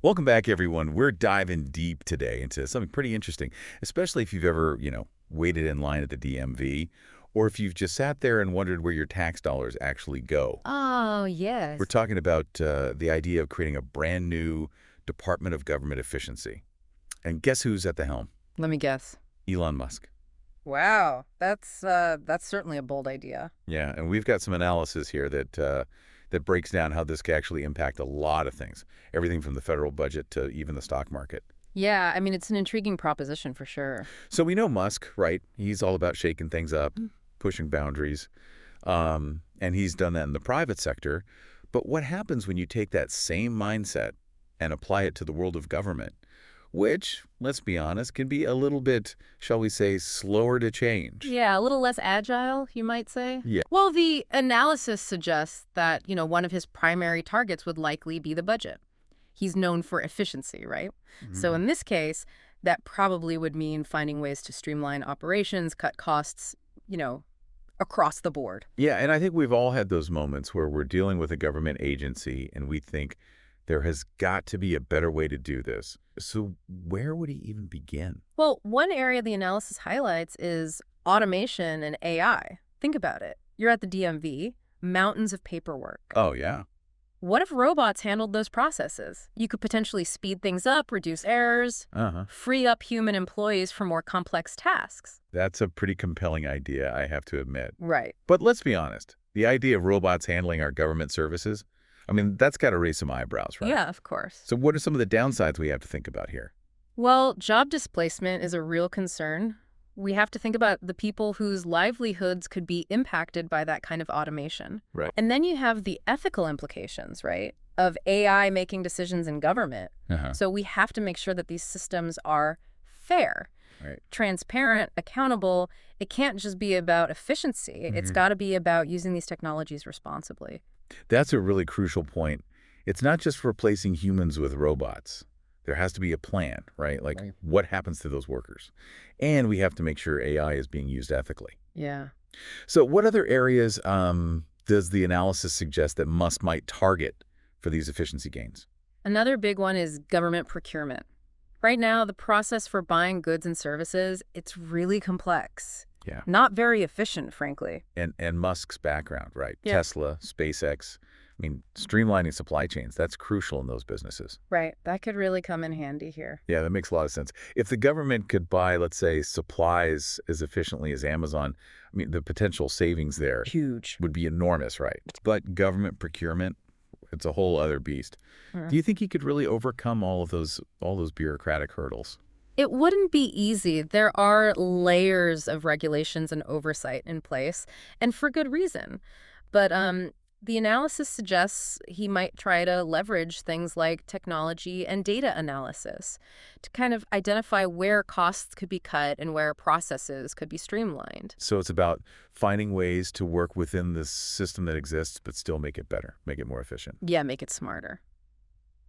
Welcome back, everyone. We're diving deep today into something pretty interesting, especially if you've ever, waited in line at the DMV, or if you've just sat there and wondered where your tax dollars actually go. Oh, We're yes. talking about the idea of creating a brand new Department of Government Efficiency. And guess who's at the helm? Let me guess. Elon Musk. Wow, that's certainly a bold idea. Yeah, and we've got some analysis here that breaks down how this could actually impact a lot of things, everything from the federal budget to even the stock market. Yeah, I mean, it's an intriguing proposition for sure. So we know Musk, right? He's all about shaking things up, pushing boundaries, and he's done that in the private sector. But what happens when you take that same mindset and apply it to the world of government, which, let's be honest, can be a little bit, shall we say, slower to change? Yeah, a little less agile, you might say. Yeah. Well, the analysis suggests that, one of his primary targets would likely be the budget. He's known for efficiency, right? So in this case, that probably would mean finding ways to streamline operations, cut costs, across the board. Yeah, and I think we've all had those moments where we're dealing with a government agency and we think there has got to be a better way to do this. So where would he even begin? Well, one area the analysis highlights is automation and AI. Think about it. You're at the DMV, mountains of paperwork. Oh, yeah. What if robots handled those processes? You could potentially speed things up, reduce errors, Uh-huh. free up human employees for more complex tasks. That's a pretty compelling idea, I have to admit. Right. But let's be honest. The idea of robots handling our government services, I mean, that's got to raise some eyebrows, right? Yeah, of course. So what are some of the downsides we have to think about here? Well, job displacement is a real concern. We have to think about the people whose livelihoods could be impacted by that kind of automation. Right. And then you have the ethical implications, right, of AI making decisions in government. Uh-huh. So we have to make sure that these systems are fair, Right. transparent, accountable. It can't just be about efficiency. It's got to be about using these technologies responsibly. That's a really crucial point. It's not just replacing humans with robots. There has to be a plan, right? Like, Right. what happens to those workers? And we have to make sure AI is being used ethically. Yeah. So what other areas does the analysis suggest that Musk might target for these efficiency gains? Another big one is government procurement. Right now, the process for buying goods and services, it's really complex. Yeah. Not very efficient, frankly. And Musk's background, right? Yeah. Tesla, SpaceX. I mean, streamlining supply chains, that's crucial in those businesses. Right. That could really come in handy here. Yeah, that makes a lot of sense. If the government could buy, let's say, supplies as efficiently as Amazon, I mean, the potential savings there Huge. would be enormous, right? But government procurement, it's a whole other beast. Mm. Do you think he could really overcome all those bureaucratic hurdles? It wouldn't be easy. There are layers of regulations and oversight in place, and for good reason. But the analysis suggests he might try to leverage things like technology and data analysis to kind of identify where costs could be cut and where processes could be streamlined. So it's about finding ways to work within the system that exists, but still make it better, make it more efficient. Yeah, make it smarter.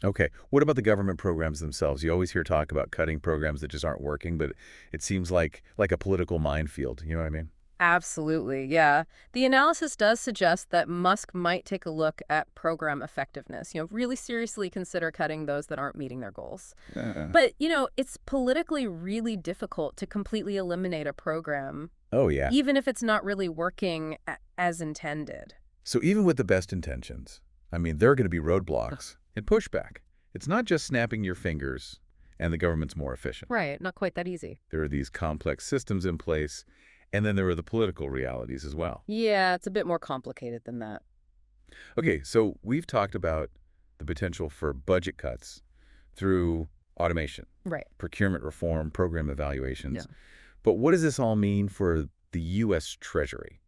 Okay. What about the government programs themselves? You always hear talk about cutting programs that just aren't working, but it seems like a political minefield. You know what I mean? Absolutely, yeah. The analysis does suggest that Musk might take a look at program effectiveness, really seriously consider cutting those that aren't meeting their goals. But, it's politically really difficult to completely eliminate a program, Oh, yeah. even if it's not really working as intended. So even with the best intentions, I mean, there are going to be roadblocks and pushback. It's not just snapping your fingers and the government's more efficient. Right, not quite that easy. There are these complex systems in place, and then there are the political realities as well. Yeah, it's a bit more complicated than that. Okay, so we've talked about the potential for budget cuts through automation, Right. procurement reform, program evaluations. Yeah. But what does this all mean for the U.S. Treasury,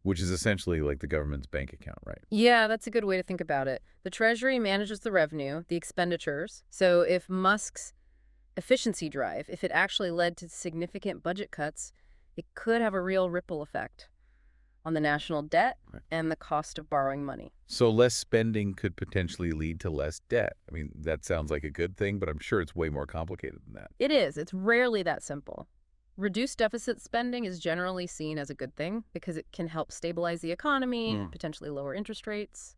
which is essentially like the government's bank account, right? Yeah, that's a good way to think about it. The Treasury manages the revenue, the expenditures. So if Musk's efficiency drive, if it actually led to significant budget cuts, it could have a real ripple effect on the national debt Right. and the cost of borrowing money. So less spending could potentially lead to less debt. I mean, that sounds like a good thing, but I'm sure it's way more complicated than that. It is. It's rarely that simple. Reduced deficit spending is generally seen as a good thing because it can help stabilize the economy, potentially lower interest rates.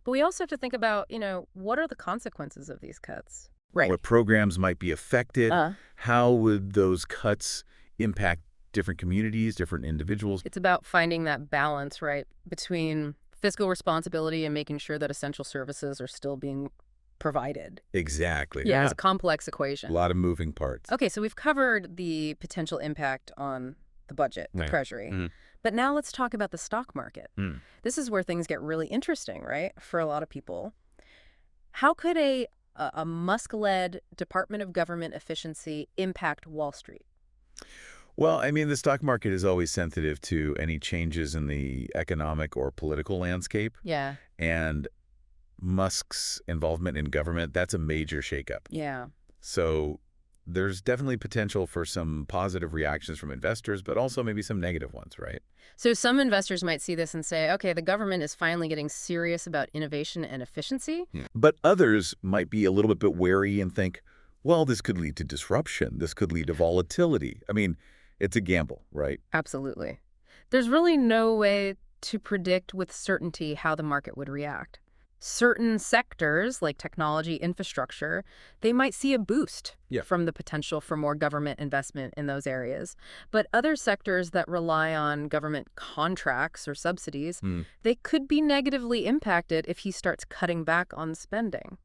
But we also have to think about, what are the consequences of these cuts? Right. What programs might be affected? Uh, How would those cuts impact different communities, different individuals? it's about finding that balance, right, between fiscal responsibility and making sure that essential services are still being provided. Exactly. Yeah, it's a complex equation. A lot of moving parts. Okay, so we've covered the potential impact on the budget, the Right. Treasury. Mhm. But now let's talk about the stock market. Mm. This is where things get really interesting, right, for a lot of people. How could a Musk-led Department of Government efficiency impact Wall Street? Well, I mean, the stock market is always sensitive to any changes in the economic or political landscape. Yeah. And Musk's involvement in government, that's a major shakeup. Yeah. So there's definitely potential for some positive reactions from investors, but also maybe some negative ones, right? So some investors might see this and say, okay, the government is finally getting serious about innovation and efficiency. Yeah. But others might be a little bit wary and think, well, this could lead to disruption. This could lead to volatility. I mean, it's a gamble, right? Absolutely. There's really no way to predict with certainty how the market would react. Certain sectors, like technology, infrastructure, they might see a boost from the potential for more government investment in those areas. But other sectors that rely on government contracts or subsidies, they could be negatively impacted if he starts cutting back on spending.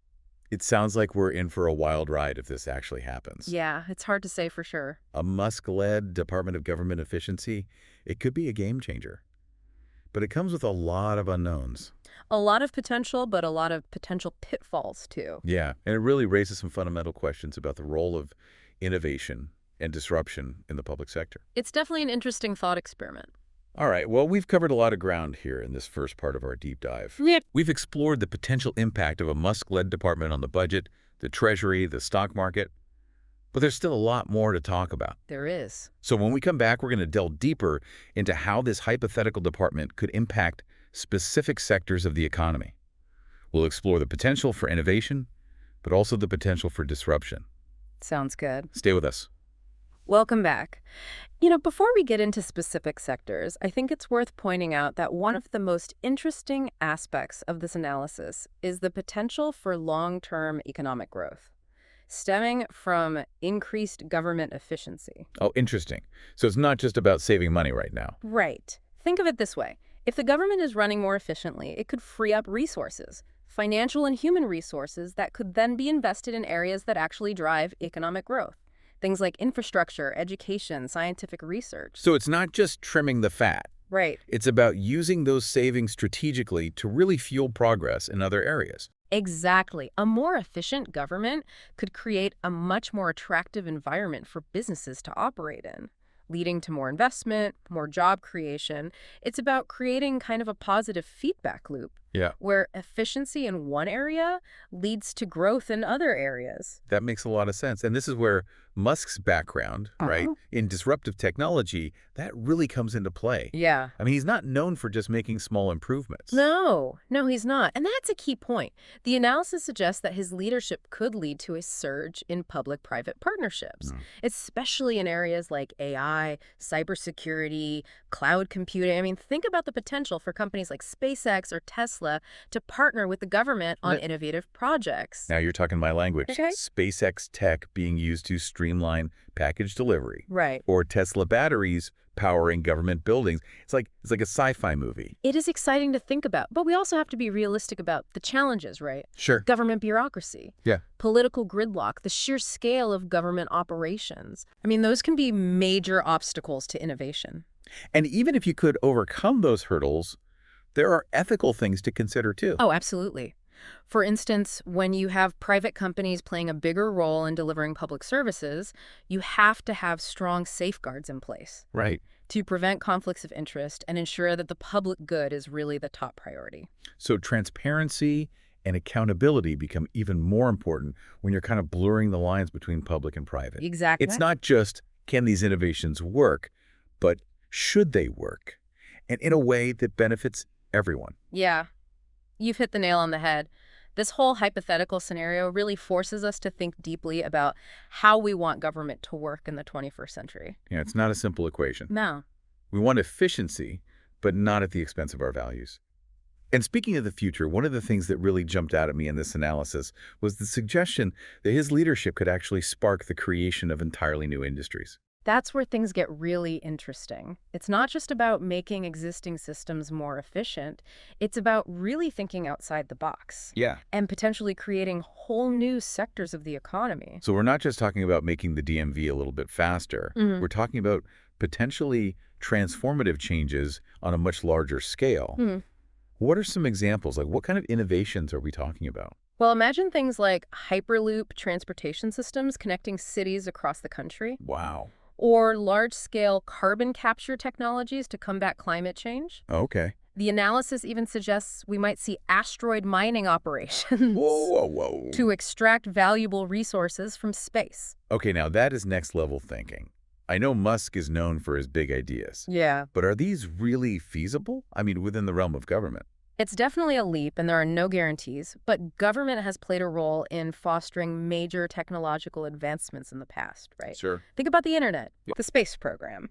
It sounds like we're in for a wild ride if this actually happens. Yeah, it's hard to say for sure. A Musk-led Department of Government Efficiency, it could be a game changer. But it comes with a lot of unknowns. A lot of potential, but a lot of potential pitfalls, too. Yeah, and it really raises some fundamental questions about the role of innovation and disruption in the public sector. It's definitely an interesting thought experiment. All right, well, we've covered a lot of ground here in this first part of our deep dive. Yep. We've explored the potential impact of a Musk-led department on the budget, the Treasury, the stock market. But there's still a lot more to talk about. There is. So when we come back, we're going to delve deeper into how this hypothetical department could impact specific sectors of the economy. We'll explore the potential for innovation, but also the potential for disruption. Sounds good. Stay with us. Welcome back. Before we get into specific sectors, I think it's worth pointing out that one of the most interesting aspects of this analysis is the potential for long-term economic growth, stemming from increased government efficiency. Oh, interesting. So it's not just about saving money right now. Right. Think of it this way. If the government is running more efficiently, it could free up resources, financial and human resources that could then be invested in areas that actually drive economic growth. Things like infrastructure, education, scientific research. So it's not just trimming the fat. Right. It's about using those savings strategically to really fuel progress in other areas. Exactly. A more efficient government could create a much more attractive environment for businesses to operate in, leading to more investment, more job creation. It's about creating kind of a positive feedback loop. Yeah. Where efficiency in one area leads to growth in other areas. That makes a lot of sense. And this is where Musk's background, right, in disruptive technology, that really comes into play. Yeah. I mean, he's not known for just making small improvements. No, he's not. And that's a key point. The analysis suggests that his leadership could lead to a surge in public-private partnerships, especially in areas like AI, cybersecurity, cloud computing. I mean, think about the potential for companies like SpaceX or Tesla to partner with the government on innovative projects. Now you're talking my language. Okay. SpaceX tech being used to streamline package delivery. Right. Or Tesla batteries powering government buildings. It's like a sci-fi movie. It is exciting to think about, but we also have to be realistic about the challenges, right? Sure. Government bureaucracy. Yeah. Political gridlock, the sheer scale of government operations. I mean, those can be major obstacles to innovation. And even if you could overcome those hurdles, there are ethical things to consider too. Oh, absolutely. For instance, when you have private companies playing a bigger role in delivering public services, you have to have strong safeguards in place. Right. To prevent conflicts of interest and ensure that the public good is really the top priority. So transparency and accountability become even more important when you're kind of blurring the lines between public and private. Exactly. It's not just, can these innovations work, but should they work? And in a way that benefits everyone. Yeah, you've hit the nail on the head. This whole hypothetical scenario really forces us to think deeply about how we want government to work in the 21st century. Yeah, it's not a simple equation. No. We want efficiency, but not at the expense of our values. And speaking of the future, one of the things that really jumped out at me in this analysis was the suggestion that his leadership could actually spark the creation of entirely new industries. That's where things get really interesting. It's not just about making existing systems more efficient. It's about really thinking outside the box Yeah. and potentially creating whole new sectors of the economy. So we're not just talking about making the DMV a little bit faster. Mhm. We're talking about potentially transformative changes on a much larger scale. What are some examples? Like, what kind of innovations are we talking about? Well, imagine things like Hyperloop transportation systems connecting cities across the country, Wow. or large-scale carbon capture technologies to combat climate change. Okay. The analysis even suggests we might see asteroid mining operations Whoa. to extract valuable resources from space. Okay, now that is next level thinking. I know Musk is known for his big ideas, Yeah. but are these really feasible? I mean, within the realm of government. It's definitely a leap, and there are no guarantees, but government has played a role in fostering major technological advancements in the past, right? Sure. Think about the internet, the space program.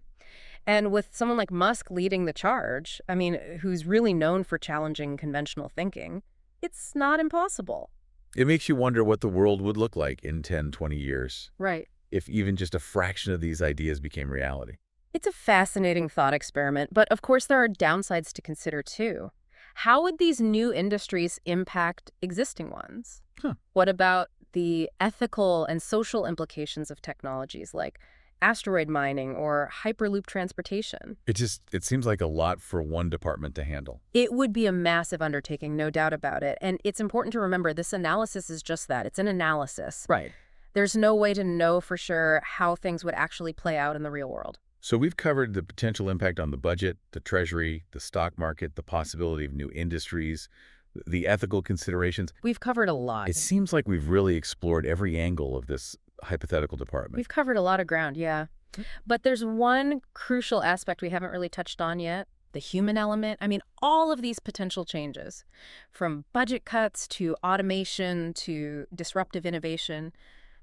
And with someone like Musk leading the charge, I mean, who's really known for challenging conventional thinking, it's not impossible. It makes you wonder what the world would look like in 10, 20 years, Right. if even just a fraction of these ideas became reality. It's a fascinating thought experiment, but of course there are downsides to consider too. How would these new industries impact existing ones? What about the ethical and social implications of technologies like asteroid mining or Hyperloop transportation? It seems like a lot for one department to handle. It would be a massive undertaking, no doubt about it. And it's important to remember this analysis is just that. It's an analysis. Right. There's no way to know for sure how things would actually play out in the real world. So we've covered the potential impact on the budget, the Treasury, the stock market, the possibility of new industries, the ethical considerations. We've covered a lot. It seems like we've really explored every angle of this hypothetical department. We've covered a lot of ground, yeah. But there's one crucial aspect we haven't really touched on yet, the human element. I mean, all of these potential changes, from budget cuts to automation to disruptive innovation,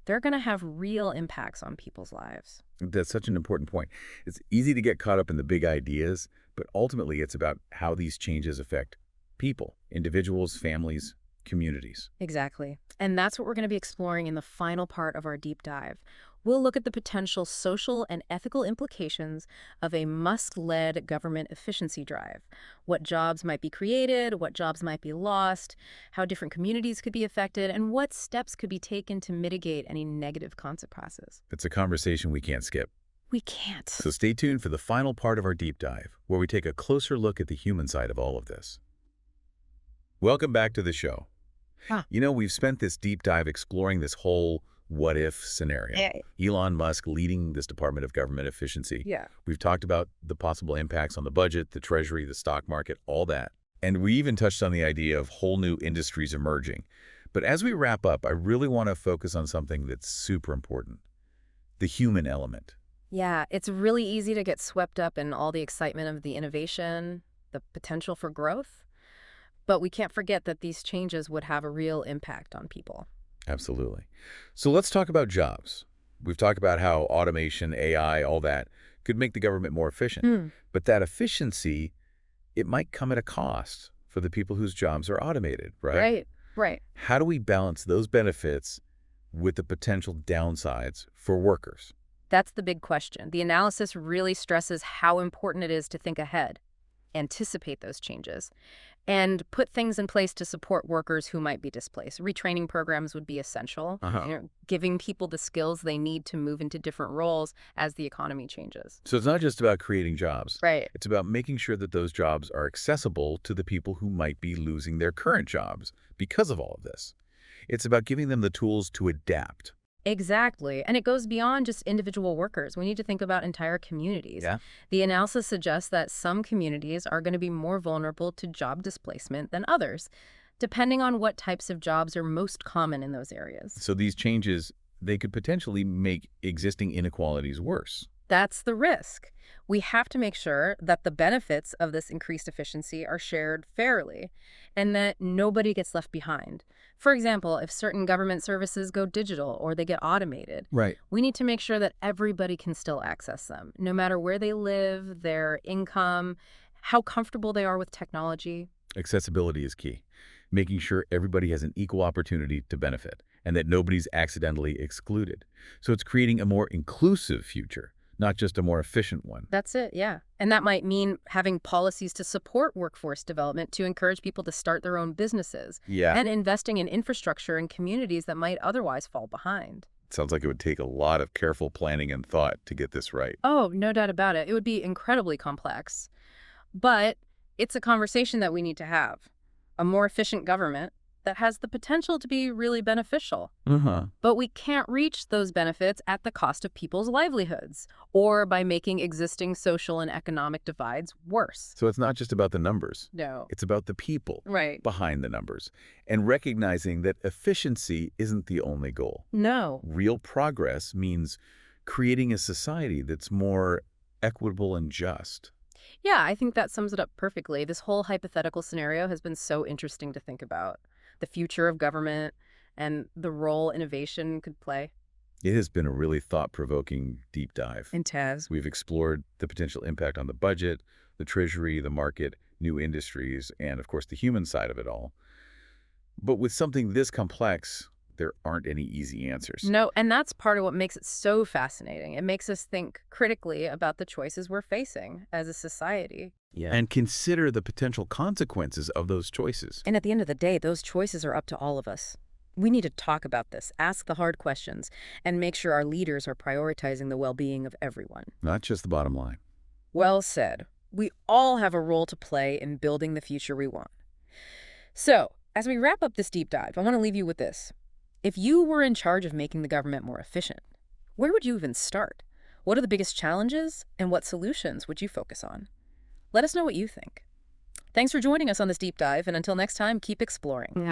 they're going to have real impacts on people's lives. That's such an important point. It's easy to get caught up in the big ideas, but ultimately it's about how these changes affect people, individuals, families, communities. Exactly. And that's what we're going to be exploring in the final part of our deep dive. We'll look at the potential social and ethical implications of a Musk-led government efficiency drive. What jobs might be created, what jobs might be lost, how different communities could be affected, and what steps could be taken to mitigate any negative consequences. It's a conversation we can't skip. We can't. So stay tuned for the final part of our deep dive, where we take a closer look at the human side of all of this. Welcome back to the show. You know, we've spent this deep dive exploring this whole what-if scenario. Elon Musk leading this Department of Government Efficiency. Yeah. We've talked about the possible impacts on the budget, the Treasury, the stock market, all that. And we even touched on the idea of whole new industries emerging. But as we wrap up, I really want to focus on something that's super important, the human element. Yeah, it's really easy to get swept up in all the excitement of the innovation, the potential for growth. But we can't forget that these changes would have a real impact on people. Absolutely. So let's talk about jobs. We've talked about how automation, AI, all that could make the government more efficient. But that efficiency, it might come at a cost for the people whose jobs are automated, right? Right. How do we balance those benefits with the potential downsides for workers? That's the big question. The analysis really stresses how important it is to think ahead, anticipate those changes, and put things in place to support workers who might be displaced. Retraining programs would be essential, giving people the skills they need to move into different roles as the economy changes. So it's not just about creating jobs. Right. It's about making sure that those jobs are accessible to the people who might be losing their current jobs because of all of this. It's about giving them the tools to adapt. Exactly. And it goes beyond just individual workers. We need to think about entire communities. Yeah. The analysis suggests that some communities are going to be more vulnerable to job displacement than others, depending on what types of jobs are most common in those areas. So these changes, they could potentially make existing inequalities worse. That's the risk. We have to make sure that the benefits of this increased efficiency are shared fairly and that nobody gets left behind. For example, if certain government services go digital or they get automated, we need to make sure that everybody can still access them, no matter where they live, their income, how comfortable they are with technology. Accessibility is key, making sure everybody has an equal opportunity to benefit and that nobody's accidentally excluded. So it's creating a more inclusive future, not just a more efficient one. That's it, yeah. And that might mean having policies to support workforce development to encourage people to start their own businesses. Yeah. And investing in infrastructure in communities that might otherwise fall behind. Sounds like it would take a lot of careful planning and thought to get this right. Oh, no doubt about it. It would be incredibly complex. But it's a conversation that we need to have. A more efficient government that has the potential to be really beneficial. But we can't reach those benefits at the cost of people's livelihoods or by making existing social and economic divides worse. So it's not just about the numbers. No. It's about the people Right. behind the numbers and recognizing that efficiency isn't the only goal. No. Real progress means creating a society that's more equitable and just. Yeah, I think that sums it up perfectly. This whole hypothetical scenario has been so interesting to think about. The future of government and the role innovation could play. It has been a really thought-provoking deep dive. And Taz. We've explored the potential impact on the budget, the Treasury, the market, new industries, and of course the human side of it all. But with something this complex, there aren't any easy answers. No, and that's part of what makes it so fascinating. It makes us think critically about the choices we're facing as a society. Yeah. And consider the potential consequences of those choices. And at the end of the day, those choices are up to all of us. We need to talk about this, ask the hard questions, and make sure our leaders are prioritizing the well-being of everyone. Not just the bottom line. Well said. We all have a role to play in building the future we want. So, as we wrap up this deep dive, I want to leave you with this. If you were in charge of making the government more efficient, where would you even start? What are the biggest challenges, and what solutions would you focus on? Let us know what you think. Thanks for joining us on this deep dive, and until next time, keep exploring.